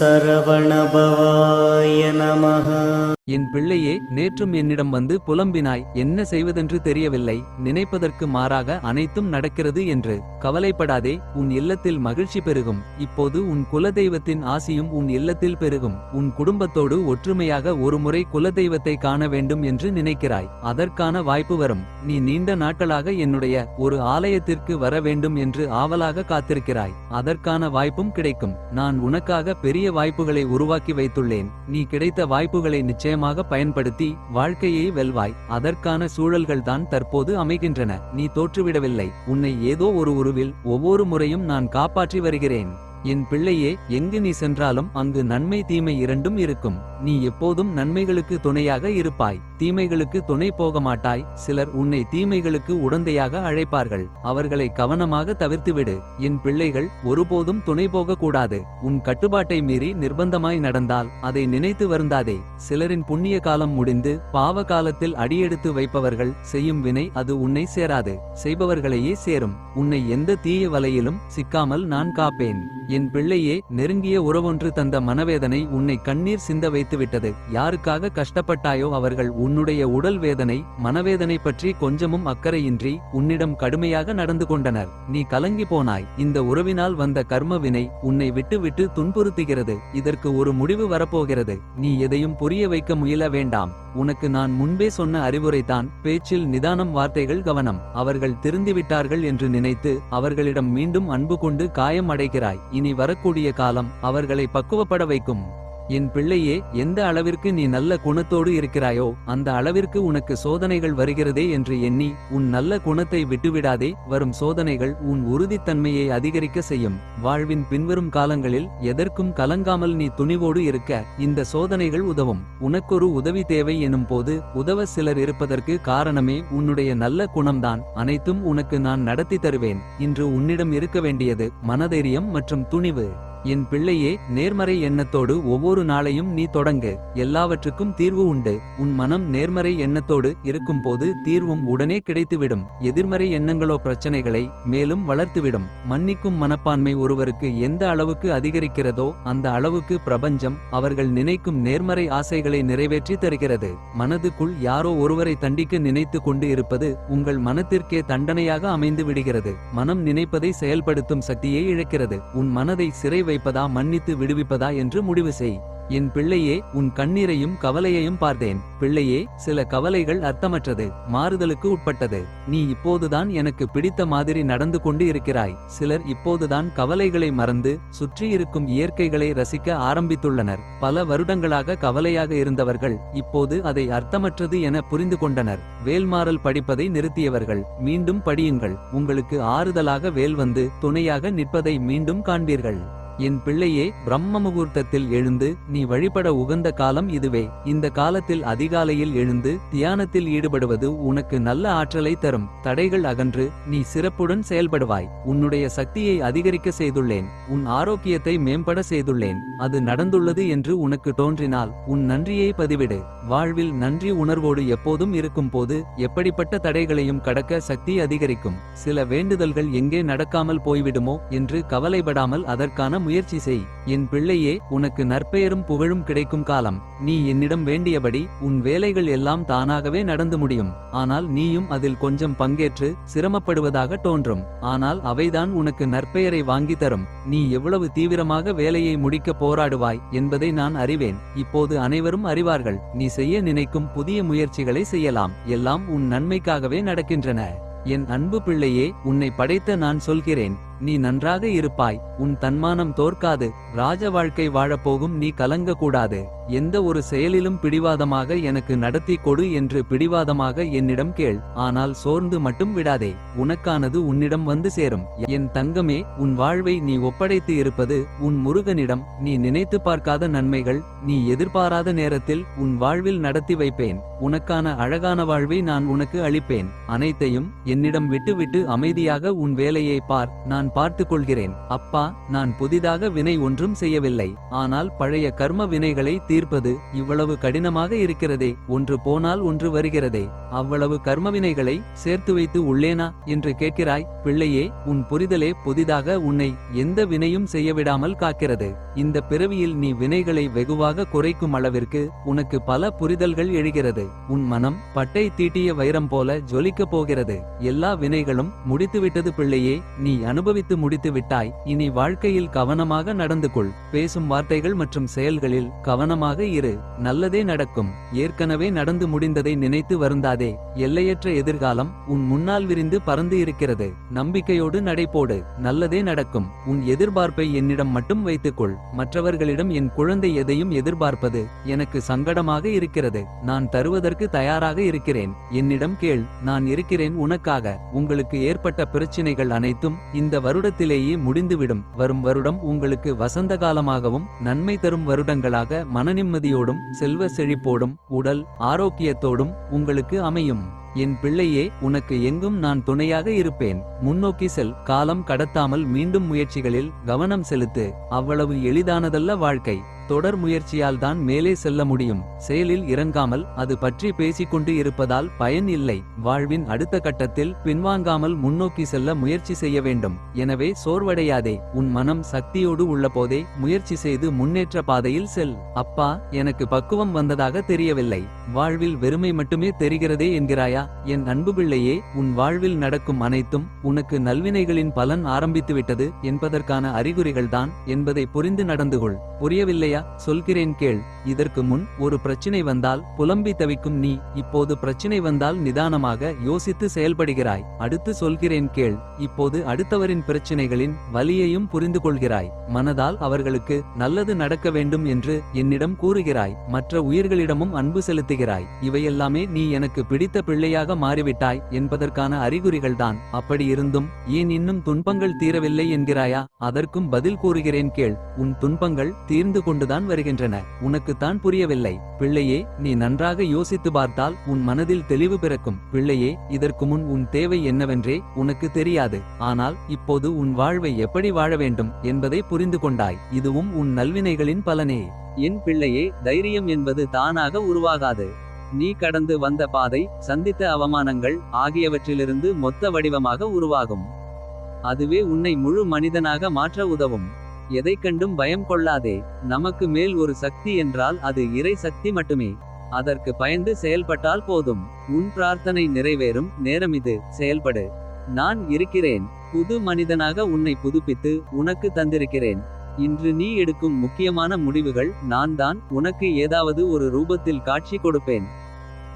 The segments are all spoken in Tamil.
சரவணபவாய நமः. என் பிள்ளையே, நேற்றும் என்னிடம் வந்து புலம்பினாய், என்ன செய்வதென்று தெரியவில்லை, நினைப்பதற்கு மாறாக அனைத்தும் நடக்கிறது என்று. கவலைப்படாதே, உன் இல்லத்தில் மகிழ்ச்சி பெருகும். இப்போது உன் குலதெய்வத்தின் ஆசியும் உன் இல்லத்தில் பெருகும். உன் குடும்பத்தோடு ஒற்றுமையாக ஒருமுறை குலதெய்வத்தை காண வேண்டும் என்று நினைக்கிறாய். அதற்கான வாய்ப்பு வரும். நீ நீண்ட நாட்களாக என்னுடைய ஒரு ஆலயத்திற்கு வர வேண்டும் என்று ஆவலாக காத்திருக்கிறாய். அதற்கான வாய்ப்பும் கிடைக்கும். நான் உனக்காக பெரிய வாய்ப்புகளை உருவாக்கி வைத்துள்ளேன். நீ கிடைத்த வாய்ப்புகளை நிச்சயமாக பயன்படுத்தி வாழ்க்கையை வெல்வாய். அதற்கான சூழல்கள்தான் தற்போது அமைகின்றன. நீ தோற்றுவிடவில்லை. உன்னை ஏதோ ஒரு உருவில் ஒவ்வொரு முறையும் நான் காப்பாற்றி வருகிறேன். என் பிள்ளையே, எங்கு நீ சென்றாலும் அங்கு நன்மை தீமை இரண்டும் இருக்கும். நீ எப்போதும் நன்மைகளுக்கு துணையாக இருப்பாய். தீமைகளுக்கு துணை போக மாட்டாய். சிலர் உன்னை தீமைகளுக்கு உடந்தையாக அழைப்பார்கள். அவர்களை கவனமாக தவிர்த்துவிடு. என் பிள்ளைகள் ஒருபோதும் துணை போக கூடாது. உன் கட்டுப்பாட்டை மீறி நிர்பந்தமாய் நடந்தால் அதை நினைத்து வருந்தாதே. சிலரின் புண்ணிய காலம் முடிந்து பாவ காலத்தில் அடியெடுத்து வைப்பவர்கள் செய்யும் வினை அது உன்னை சேராது. செய்பவர்களையே சேரும். உன்னை எந்த தீய வலையிலும் சிக்காமல் நான் காப்பேன். என் பிள்ளையே, நெருங்கிய உறவொன்று தந்த மனவேதனை உன்னை கண்ணீர் சிந்த வைத்துவிட்டது. யாருக்காக கஷ்டப்பட்டாயோ அவர்கள் உன்னுடைய உடல் வேதனை மனவேதனை பற்றி கொஞ்சமும் அக்கறையின்றி உன்னிடம் கடுமையாக நடந்து கொண்டனர். நீ கலங்கி போனாய். இந்த உறவினால் வந்த கர்ம வினை உன்னை விட்டு விட்டு துன்புறுத்துகிறது. இதற்கு ஒரு முடிவு வரப்போகிறது. நீ எதையும் புரிய வைக்க முயல வேண்டாம். உனக்கு நான் முன்பே சொன்ன அறிவுரைதான். பேச்சில் நிதானம், வார்த்தைகள் கவனம். அவர்கள் திருந்திவிட்டார்கள் என்று நினைத்து அவர்களிடம் மீண்டும் அன்பு கொண்டு காயம் அடைகிறாய். இனி வரக்கூடிய காலம் அவர்களை பக்குவப்பட வைக்கும். என் பிள்ளையே, எந்த அளவிற்கு நீ நல்ல குணத்தோடு இருக்கிறாயோ அந்த அளவிற்கு உனக்கு சோதனைகள் வருகிறதே என்று எண்ணி உன் நல்ல குணத்தை விட்டுவிடாதே. வரும் சோதனைகள் உன் உறுதித்தன்மையை அதிகரிக்க செய்யும். வாழ்வின் பின்வரும் காலங்களில் எதற்கும் கலங்காமல் நீ துணிவோடு இருக்க இந்த சோதனைகள் உதவும். உனக்கொரு உதவி தேவை எனும் போது உதவ சிலர் இருப்பதற்கு காரணமே உன்னுடைய நல்ல குணம்தான். அனைத்தும் உனக்கு நான் நடத்தி தருவேன். இன்று உன்னிடம் இருக்க வேண்டியது மனதைரியம் மற்றும் துணிவு. என் பிள்ளையே, நேர்மறை எண்ணத்தோடு ஒவ்வொரு நாளையும் நீ தொடங்கு. எல்லாவற்றுக்கும் தீர்வு உண்டு. உன் மனம் நேர்மறை எண்ணத்தோடு இருக்கும்போது தீர்வும் உடனே கிடைத்துவிடும். எதிர்மறை எண்ணங்களோ பிரச்சனைகளை மேலும் வளர்த்துவிடும். மன்னிக்கும் மனப்பான்மை ஒருவருக்கு எந்த அளவுக்கு அதிகரிக்கிறதோ அந்த அளவுக்கு பிரபஞ்சம் அவர்கள் நினைக்கும் நேர்மறை ஆசைகளை நிறைவேற்றி தருகிறது. மனதுக்குள் யாரோ ஒருவரை தண்டிக்க நினைத்து கொண்டு இருப்பது உங்கள் மனத்திற்கே தண்டனையாக அமைந்து விடுகிறது. மனம் நினைப்பதை செயல்படுத்தும் சக்தியை இழக்கிறது. உன் மனதை சிறை வைப்பதா மன்னித்து விடுவிப்பதா என்று முடிவு செய். என் பிள்ளையே, உன் கண்ணீரையும் கவலையையும் பார்த்தேன். பிள்ளையே, சில கவலைகள் அர்த்தமற்றது, மாறுதலுக்கு உட்பட்டது. நீ இப்போதுதான் எனக்கு பிடித்த மாதிரி நடந்து கொண்டு இருக்கிறாய். சிலர் இப்போதுதான் கவலைகளை மறந்து சுற்றி இருக்கும் இயற்கைகளை ரசிக்க ஆரம்பித்துள்ளனர். பல வருடங்களாக கவலையாக இருந்தவர்கள் இப்போது அதை அர்த்தமற்றது என புரிந்து கொண்டனர். வேல்மாறல் படிப்பதை நிறுத்தியவர்கள் மீண்டும் படியுங்கள். உங்களுக்கு ஆறுதலாக வேல் வந்து துணையாக நிற்பதை மீண்டும் காண்பீர்கள். என் பிள்ளையே, பிரம்ம முகூர்த்தத்தில் எழுந்து நீ வழிபட உகந்த காலம் இதுவே. இந்த காலத்தில் அதிகாலையில் எழுந்து தியானத்தில் ஈடுபடுவது உனக்கு நல்ல ஆற்றலை தரும். தடைகள் அகன்று நீ சிறப்புடன் செயல்படுவாய். உன்னுடைய சக்தியை அதிகரிக்க செய்துள்ளேன். உன் ஆரோக்கியத்தை மேம்பட செய்துள்ளேன். அது நடந்துள்ளது என்று உனக்கு தோன்றினால் உன் நன்றியை பதிவிடு. வாழ்வில் நன்றி உணர்வோடு எப்போதும் இருக்கும் போது எப்படிப்பட்ட தடைகளையும் கடக்க சக்தி அதிகரிக்கும். சில வேண்டுதல்கள் எங்கே நடக்காமல் போய்விடுமோ என்று கவலைப்படாமல் அதற்கான முயற்சி செய். என் பிள்ளையே, உனக்கு நற்பெயரும் புகழும் கிடைக்கும் காலம். நீ என்னிடம் வேண்டியபடி உன் வேலைகள் எல்லாம் தானாகவே நடந்து முடியும். ஆனால் நீயும் அதில் கொஞ்சம் பங்கேற்று சிரமப்படுவதாக தோன்றும். ஆனால் அவைதான் உனக்கு நற்பெயரை வாங்கி தரும். நீ எவ்வளவு தீவிரமாக வேலையை முடிக்க போராடுவாய் என்பதை நான் அறிவேன். இப்போது அனைவரும் அறிவார்கள். நீ செய்ய நினைக்கும் புதிய முயற்சிகளை செய்யலாம். எல்லாம் உன் நன்மைக்காகவே நடக்கின்றன. என் அன்பு பிள்ளையே, உன்னை படைத்த நான் சொல்கிறேன், நீ நன்றாக இருப்பாய். உன் தன்மானம் தோற்காது. ராஜ வாழ்க்கை வாழப்போகும் நீ கலங்க கூடாது. எந்த ஒரு செயலிலும் பிடிவாதமாக எனக்கு நடத்தி கொடு என்று பிடிவாதமாக என்னிடம் கேள். ஆனால் சோர்ந்து மட்டும் விடாதே. உனக்கானது உன்னிடம் வந்து சேரும். என் தங்கமே, உன் வாழ்வை நீ ஒப்படைத்து இருப்பது உன் முருகனிடம். நீ நினைத்து பார்க்காத நன்மைகள் நீ எதிர்பாராத நேரத்தில் உன் வாழ்வில் நடத்தி வைப்பேன். உனக்கான அழகான வாழ்வை நான் உனக்கு அளிப்பேன். அனைத்தையும் என்னிடம் விட்டுவிட்டு அமைதியாக உன் வேலையை பார். நான் பார்த்து கொள்கிறேன். அப்பா, நான் புதிதாக வினை ஒன்றும் செய்யவில்லை. ஆனால் பழைய கர்ம வினைகளை தீர்ப்பது இவ்வளவு கடினமாக இருக்கிறதே. ஒன்று போனால் ஒன்று வருகிறதே. அவ்வளவு கர்மவினைகளை சேர்த்து வைத்து உள்ளேனா என்று கேட்கிறாய். பிள்ளையே, உன் புரிதலே புதிதாக உன்னை எந்த வினையும் செய்யவிடாமல் காக்கிறது. இந்த பிறவியில் நீ வினைகளை வெகுவாக குறைக்கும் அளவிற்கு உனக்கு பல புரிதல்கள் எழுகிறது. உன் மனம் பட்டை தீட்டிய வைரம் போல ஜொலிக்கப் போகிறது. எல்லா வினைகளும் முடித்துவிட்டது பிள்ளையே. நீ அனுபவித்து முடித்து விட்டாய். இனி வாழ்க்கையில் கவனமாக நடந்து கொள். பேசும் வார்த்தைகள் மற்றும் செயல்களில் கவனமாக இரு. நல்லதே நடக்கும். ஏற்கனவே நடந்து முடிந்ததை நினைத்து வருந்தாதே. எல்லையற்ற எதிர்காலம் உன் முன்னால் விரிந்து பறந்து இருக்கிறது. நம்பிக்கையோடு நடைபோடு. நல்லதே நடக்கும். உன் எதிர்பார்ப்பை என்னிடம் மட்டும் வைத்துக்கொள். மற்றவர்களிடம் என் குழந்தை எதையும் எதிர்பார்ப்பது எனக்கு சங்கடமாக இருக்கிறது. நான் தருவதற்கு தயாராக இருக்கிறேன். என்னிடம் கேள், நான் இருக்கிறேன் உனக்காக. உங்களுக்கு ஏற்பட்ட பிரச்சினைகள் அனைத்தும் இந்த வருடத்திலேயே முடிந்துவிடும். வரும் வருடம் உங்களுக்கு வசந்த காலமாகவும் நன்மை தரும் வருடங்களாக மனநிம்மதியோடும் செல்வ செழிப்போடும் உடல் ஆரோக்கியத்தோடும் உங்களுக்கு அமையும். என் பிள்ளையே, உனக்கு எங்கும் நான் துணையாக இருப்பேன். முன்னோக்கி செல். காலம் கடத்தாமல் மீண்டும் முயற்சிகளில் கவனம் செலுத்து. அவ்வளவு எளிதானதல்ல வாழ்க்கை. தொடர் முயற்சியால் தான் மேலே செல்ல முடியும். செயலில் இறங்காமல் அது பற்றி பேசிக்கொண்டு இருப்பதால் பயன் இல்லை. வாழ்வின் அடுத்த கட்டத்தில் பின்வாங்காமல் முன்னோக்கி செல்ல முயற்சி செய்ய வேண்டும். எனவே சோர்வடையாதே. உன் மனம் சக்தியோடு உள்ள போதே முயற்சி செய்து முன்னேற்ற பாதையில் செல். அப்பா, எனக்கு பக்குவம் வந்ததாக தெரியவில்லை. வாழ்வில் வெறுமை மட்டுமே தெரிகிறதே என்கிறாயா? என் அன்பு பிள்ளையே, உன் வாழ்வில் நடக்கும் அனைத்தும் உனக்கு நல்வினைகளின் பலன் ஆரம்பித்துவிட்டது என்பதற்கான அறிகுறிகள்தான் என்பதை புரிந்து நடந்து கொள். புரியவில்லையா? சொல்கிறேன் கேள். இதற்கு முன் ஒரு பிரச்சினை வந்தால் புலம்பி தவிக்கும் நீ இப்போது பிரச்சினை வந்தால் நிதானமாக யோசித்து செயல்படுகிறாய். அடுத்து சொல்கிறேன் கேள். இப்போது அடுத்தவரின் பிரச்சினைகளின் வலியையும் புரிந்து கொள்கிறாய். மனதால் அவர்களுக்கு நல்லது நடக்க வேண்டும் என்று என்னிடம் கூறுகிறாய். மற்ற உயிர்களிடமும் அன்பு செலுத்துகிறாய். இவையெல்லாமே நீ எனக்கு பிடித்த பிள்ளையாக மாறிவிட்டாய் என்பதற்கான அறிகுறிகள்தான். அப்படி இருந்தும் ஏன் இன்னும் துன்பங்கள் தீரவில்லை என்கிறாயா? அதற்கும் பதில் கூறுகிறேன் கேள். உன் துன்பங்கள் தீர்ந்து கொண்டுதான் வருகின்றன. உனக்குத்தான் புரியவில்லை. பிள்ளையே, நீ நன்றாக யோசித்து பார்த்தால் உன் மனதில் தெளிவு பிறக்கும். பிள்ளையே, இதற்கு முன் உன் தேவை என்னவென்றே உனக்கு தெரியாது. ஆனால் இப்போது உன் வாழ்வை எப்படி வாழ வேண்டும் என்பதை புரிந்து கொண்டாய். இதுவும் உன் நல்வினைகளின் பலனே. என் பிள்ளையே, தைரியம் என்பது தானாக உருவாகாது. நீ கடந்து வந்த பாதை, சந்தித்த அவமானங்கள் ஆகியவற்றிலிருந்து மொத்த வடிவமாக உருவாகும். அதுவே உன்னை முழு மனிதனாக மாற்ற உதவும். எதை கண்டும் பயம் கொள்ளாதே. நமக்கு மேல் ஒரு சக்தி என்றால் அது இறை சக்தி மட்டுமே. அதற்கு பயந்து செயல்பட்டால் போதும். உன் பிரார்த்தனை நிறைவேறும் நேரம் இது. செயல்படு. நான் இருக்கிறேன். புது மனிதனாக உன்னை புதுப்பித்து உனக்கு தந்திருக்கிறேன். இன்று நீ எடுக்கும் முக்கியமான முடிவுகள் நான் தான் உனக்கு ஏதாவது ஒரு ரூபத்தில் காட்சி கொடுப்பேன்.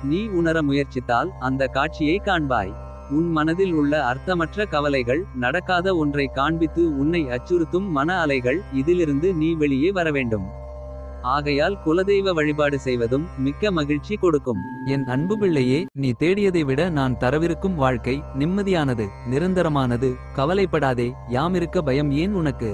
நீ உணர முயற்சித்தால் அந்த காட்சியை காண்பாய். உன் மனதில் உள்ள அர்த்தமற்ற கவலைகள், நடக்காத ஒன்றை காண்பித்து உன்னை அச்சுறுத்தும் மன அலைகள், இதிலிருந்து நீ வெளியே வரவேண்டும். ஆகையால் குலதெய்வ வழிபாடு செய்வதும் மிக்க மகிழ்ச்சி கொடுக்கும். என் அன்பு பிள்ளையே, நீ தேடியதை விட நான் தரவிருக்கும் வாழ்க்கை நிம்மதியானது, நிரந்தரமானது. கவலைப்படாதே. யாமிருக்க பயம் ஏன் உனக்கு?